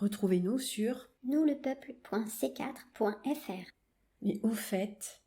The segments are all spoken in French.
Retrouvez-nous sur nouslepeuple.c4.fr. Mais au fait,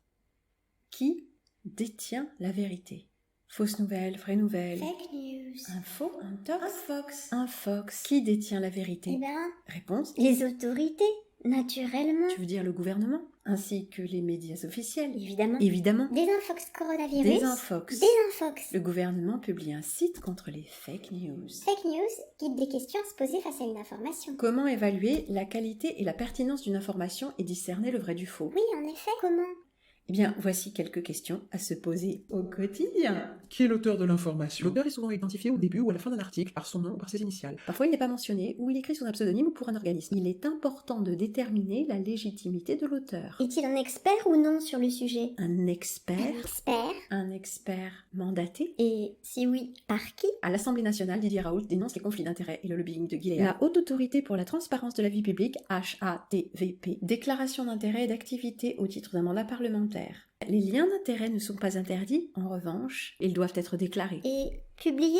qui détient la vérité? Fausse nouvelle, vraie nouvelle, Fake news. un faux, un tox, Un fox. un fox. Qui détient la vérité? Eh ben, Réponse, les autorités, naturellement. tu veux dire le gouvernement, ainsi que les médias officiels. Évidemment. Évidemment. Désinfox coronavirus. Désinfox. Désinfox. Le gouvernement publie un site contre les fake news. Fake news, guide des questions à se poser face à une information. Comment évaluer la qualité et la pertinence d'une information et discerner le vrai du faux? Oui, en effet, comment? Eh bien, voici quelques questions à se poser au quotidien. Qui est l'auteur de l'information? L'auteur est souvent identifié au début ou à la fin d'un article par son nom ou par ses initiales. Parfois, il n'est pas mentionné ou il écrit sous un pseudonyme ou pour un organisme. Il est important de déterminer la légitimité de l'auteur. Est-il un expert ou non sur le sujet? Un expert? Expert? Un expert mandaté? Et si oui, par qui? À l'Assemblée nationale, Didier Raoult dénonce les conflits d'intérêts et le lobbying de Gilead. La Haute Autorité pour la transparence de la vie publique, HATVP, déclaration d'intérêt et d'activité au titre d'un mandat parlementaire. Les liens d'intérêt ne sont pas interdits, en revanche, ils doivent être déclarés. Et publié?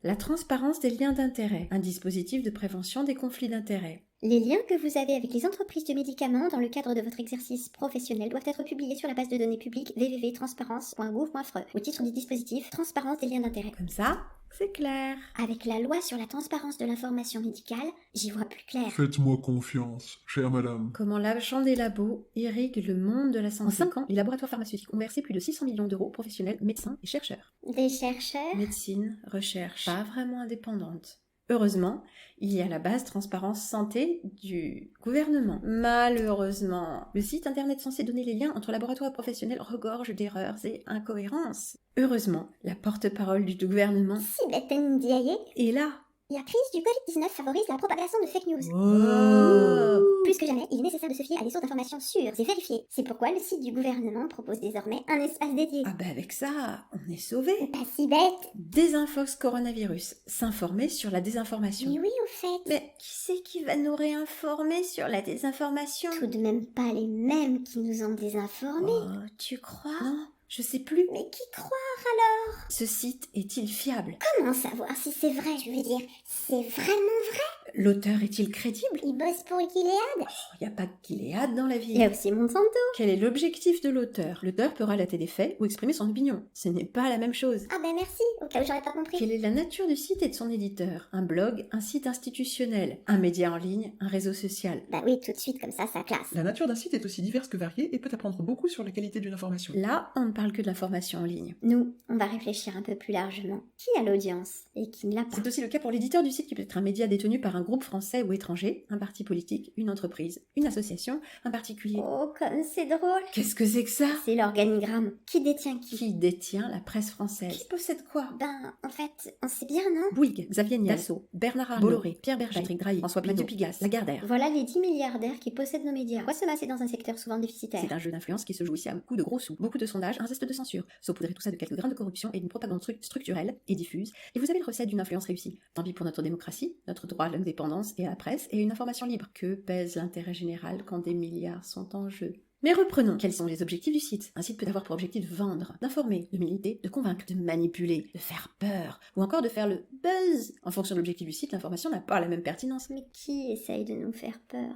La transparence des liens d'intérêt, un dispositif de prévention des conflits d'intérêts. Les liens que vous avez avec les entreprises de médicaments dans le cadre de votre exercice professionnel doivent être publiés sur la base de données publique www.transparence.gouv.fr au titre du dispositif Transparence des liens d'intérêt. Comme ça, c'est clair. Avec la loi sur la transparence de l'information médicale, j'y vois plus clair. Faites-moi confiance, chère madame. Comment l'argent des labos irrigue le monde de la santé. En 5 ans, les laboratoires pharmaceutiques ont versé plus de 600 millions d'euros aux professionnels, médecins et chercheurs. Des chercheurs? Médecine, recherche, pas vraiment indépendante. Heureusement, il y a la base transparence santé du gouvernement. Malheureusement, le site internet censé donner les liens entre laboratoires professionnels regorge d'erreurs et incohérences. Heureusement, la porte-parole du gouvernement Sibeth Ndiaye? est là. La crise du Covid-19 favorise la propagation de fake news. Oh. Plus que jamais, il est nécessaire de se fier à des sources d'informations sûres et vérifiées. C'est pourquoi le site du gouvernement propose désormais un espace dédié. Ah bah avec ça, on est sauvé. Pas si bête. Désinfox coronavirus, s'informer sur la désinformation. Mais oui, au fait. Mais qui c'est qui va nous réinformer sur la désinformation? Tout de même pas les mêmes qui nous ont désinformés. Oh, tu crois? Non, je sais plus. Mais qui croire alors? Ce site est-il fiable? Comment savoir si c'est vrai, je veux dire? C'est vraiment vrai? L'auteur est-il crédible? Il bosse pour Gilead? Oh, y a pas que Gilead dans la vie. Il y a aussi Monsanto. Quel est l'objectif de l'auteur? L'auteur peut relater des faits ou exprimer son opinion. Ce n'est pas la même chose. Ah ben merci, au cas où j'aurais pas compris. Quelle est la nature du site et de son éditeur? Un blog, un site institutionnel, un média en ligne, un réseau social. Bah oui, tout de suite, comme ça classe. La nature d'un site est aussi diverse que variée et peut apprendre beaucoup sur la qualité d'une information. Là, on ne parle que de l'information en ligne. Nous, on va réfléchir un peu plus largement. Qui a l'audience et qui ne l'a pas? C'est aussi le cas pour l'éditeur du site qui peut être un média détenu par un groupe français ou étranger, un parti politique, une entreprise, une association, un particulier. Oh, comme c'est drôle. Qu'est-ce que c'est que ça? C'est l'organigramme. Qui détient qui? Qui détient la presse française? Qui possède quoi? Ben, en fait, on sait bien, non? Bouygues, Xavier Niel, Dassault, Bernard Arnault, Bolloré, Pierre Berger, Patrick Drahi, François Pinault, Mathieu Pigasse, Lagardère. Voilà les 10 milliardaires qui possèdent nos médias. Pourquoi se masser dans un secteur souvent déficitaire? C'est un jeu d'influence qui se joue ici à coups de gros sous, beaucoup de sondages, un zeste de censure, saupoudrer tout ça de quelques grains de corruption et d'une propagande structurelle et diffuse, et vous avez le recette d'une influence réussie. Tant pis pour notre démocratie, notre droit à l'indépendance et à la presse, et une information libre. Que pèse l'intérêt général quand des milliards sont en jeu? Mais reprenons, quels sont les objectifs du site? Un site peut avoir pour objectif de vendre, d'informer, de militer, de convaincre, de manipuler, de faire peur, ou encore de faire le buzz. En fonction de l'objectif du site, l'information n'a pas la même pertinence. Mais qui essaye de nous faire peur?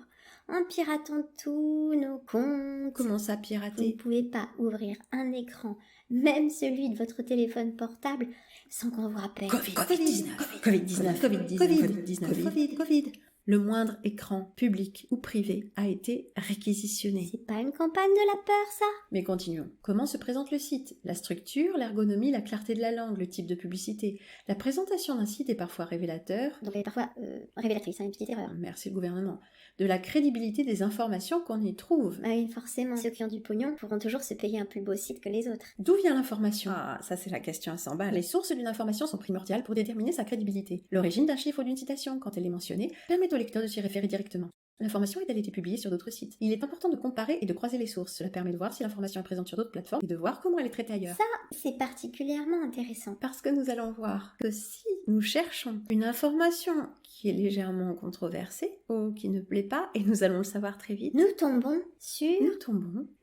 En piratant tous nos comptes. Comment ça, Vous ne pirater? pouvez pas ouvrir un écran, même celui de votre téléphone portable, sans qu'on vous rappelle. Covid. Le moindre écran public ou privé a été réquisitionné. C'est pas une campagne de la peur, ça? Mais continuons. Comment se présente le site? La structure, l'ergonomie, la clarté de la langue, le type de publicité. La présentation d'un site est parfois révélateur. Donc elle est parfois révélatrice, une petite erreur. Merci le gouvernement. De la crédibilité des informations qu'on y trouve. Ah oui, forcément, ceux qui ont du pognon pourront toujours se payer un plus beau site que les autres. D'où vient l'information? Ah, ça c'est la question à 100 balles. Les sources d'une information sont primordiales pour déterminer sa crédibilité. L'origine d'un chiffre ou d'une citation, quand elle est mentionnée, permet au lecteur de s'y référer directement. L'information est-elle été publiée sur d'autres sites? Il est important de comparer et de croiser les sources. Cela permet de voir si l'information est présente sur d'autres plateformes et de voir comment elle est traitée ailleurs. C'est particulièrement intéressant. Parce que nous allons voir que si nous cherchons une information qui est légèrement controversée ou qui ne plaît pas, et nous allons le savoir très vite, Nous tombons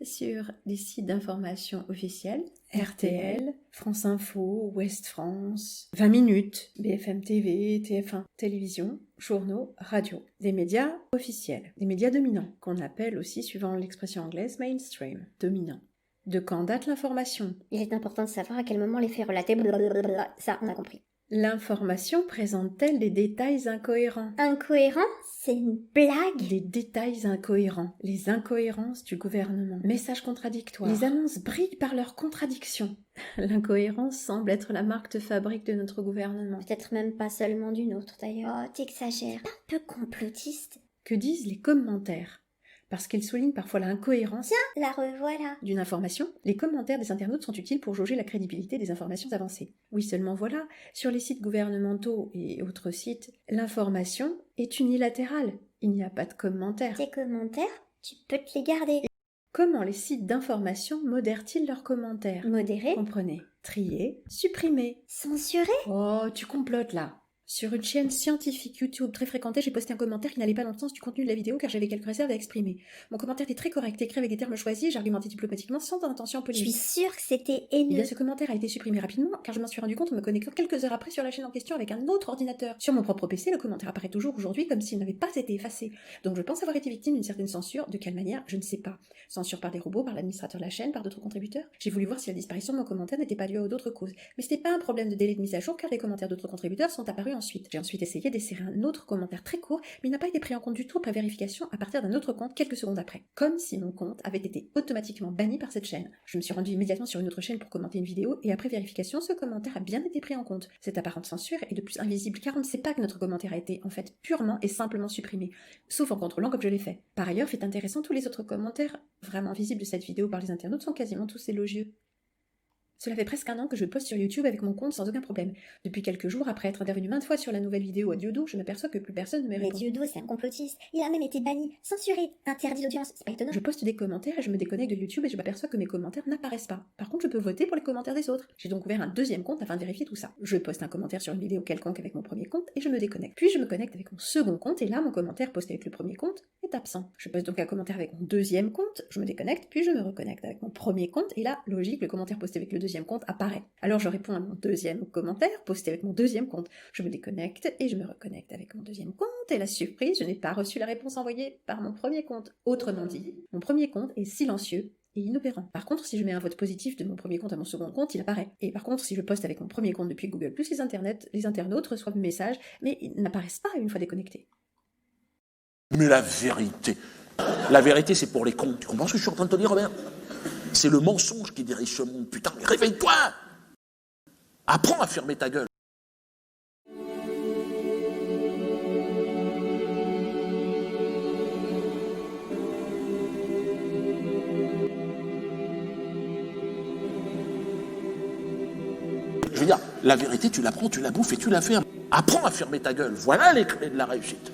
sur des sites d'information officiels, RTL, France Info, Ouest France, 20 minutes, BFM TV, TF1, télévision, journaux, radio. Des médias officiels, des médias dominants, qu'on appelle aussi, suivant l'expression anglaise, mainstream, dominants. De quand date l'information? Il est important de savoir à quel moment les faits relatés, blablabla. Ça, on a compris. L'information présente-t-elle des détails incohérents? Incohérent? C'est une blague? Des détails incohérents, les incohérences du gouvernement, messages contradictoires. Les annonces brillent par leur contradiction. L'incohérence semble être la marque de fabrique de notre gouvernement. Peut-être même pas seulement d'une autre d'ailleurs. Oh, t'exagères. Un peu complotiste. Que disent les commentaires? Parce qu'ils soulignent parfois l'incohérence La revoilà. d'une information, les commentaires des internautes sont utiles pour jauger la crédibilité des informations avancées. Oui, seulement voilà, sur les sites gouvernementaux et autres sites, l'information est unilatérale. Il n'y a pas de commentaires. Tes commentaires, tu peux te les garder. Comment les sites d'information modèrent-ils leurs commentaires? Modéré. Comprenez, trier, supprimer. Censuré. Oh, tu complotes là. Sur une chaîne scientifique YouTube très fréquentée, j'ai posté un commentaire qui n'allait pas dans le sens du contenu de la vidéo car j'avais quelques réserves à exprimer. Mon commentaire était très correct, écrit avec des termes choisis, j'argumentais diplomatiquement sans intention Je suis polémique. sûre que c'était Eh haineux. bien, ce commentaire a été supprimé rapidement car je m'en suis rendu compte en me connectant quelques heures après sur la chaîne en question avec un autre ordinateur. Sur mon propre PC, le commentaire apparaît toujours aujourd'hui comme s'il n'avait pas été effacé. Donc je pense avoir été victime d'une certaine censure. De quelle manière? Je ne sais pas. Censure par des robots, par l'administrateur de la chaîne, par d'autres contributeurs? J'ai voulu voir si la disparition de mon commentaire n'était pas due à d'autres causes. Mais ce n'était pas un problème de délai de mise à jour car les commentaires d'autres contributeurs sont apparus ensuite. J'ai ensuite essayé d'essayer un autre commentaire très court, mais il n'a pas été pris en compte du tout après vérification à partir d'un autre compte quelques secondes après. Comme si mon compte avait été automatiquement banni par cette chaîne. Je me suis rendu immédiatement sur une autre chaîne pour commenter une vidéo et après vérification, ce commentaire a bien été pris en compte. Cette apparente censure est de plus invisible car on ne sait pas que notre commentaire a été en fait purement et simplement supprimé, sauf en contrôlant comme je l'ai fait. Par ailleurs, fait intéressant, tous les autres commentaires vraiment visibles de cette vidéo par les internautes sont quasiment tous élogieux. Cela fait presque un an que je poste sur YouTube avec mon compte sans aucun problème. Depuis quelques jours, après être intervenu maintes fois sur la nouvelle vidéo à Dieudo, je m'aperçois que plus personne ne me Mais répond. Dieudo, c'est un complotiste. Il a même été banni, censuré, interdit d'audience. C'est pas étonnant. Je poste des commentaires et je me déconnecte de YouTube et je m'aperçois que mes commentaires n'apparaissent pas. Par contre, je peux voter pour les commentaires des autres. J'ai donc ouvert un deuxième compte afin de vérifier tout ça. Je poste un commentaire sur une vidéo quelconque avec mon premier compte et je me déconnecte. Puis je me connecte avec mon second compte et là, mon commentaire posté avec le premier compte est absent. Je poste donc un commentaire avec mon deuxième compte, je me déconnecte, puis je me reconnecte avec mon premier compte et là, logique, le commentaire posté avec le deuxième compte apparaît. Alors je réponds à mon deuxième commentaire posté avec mon deuxième compte. Je me déconnecte et je me reconnecte avec mon deuxième compte et la surprise, je n'ai pas reçu la réponse envoyée par mon premier compte. Autrement dit, mon premier compte est silencieux et inopérant. Par contre, si je mets un vote positif de mon premier compte à mon second compte, il apparaît. Et par contre, si je poste avec mon premier compte depuis Google+, les internautes reçoivent mes messages, mais ils n'apparaissent pas une fois déconnectés. Mais la vérité c'est pour les cons. Tu comprends ce que je suis en train de te dire, Robert? C'est le mensonge qui dirige ce monde. Putain, mais réveille-toi! Apprends à fermer ta gueule. Je veux dire, la vérité, tu la prends, tu la bouffes et tu la fermes. Apprends à fermer ta gueule. Voilà les clés de la réussite.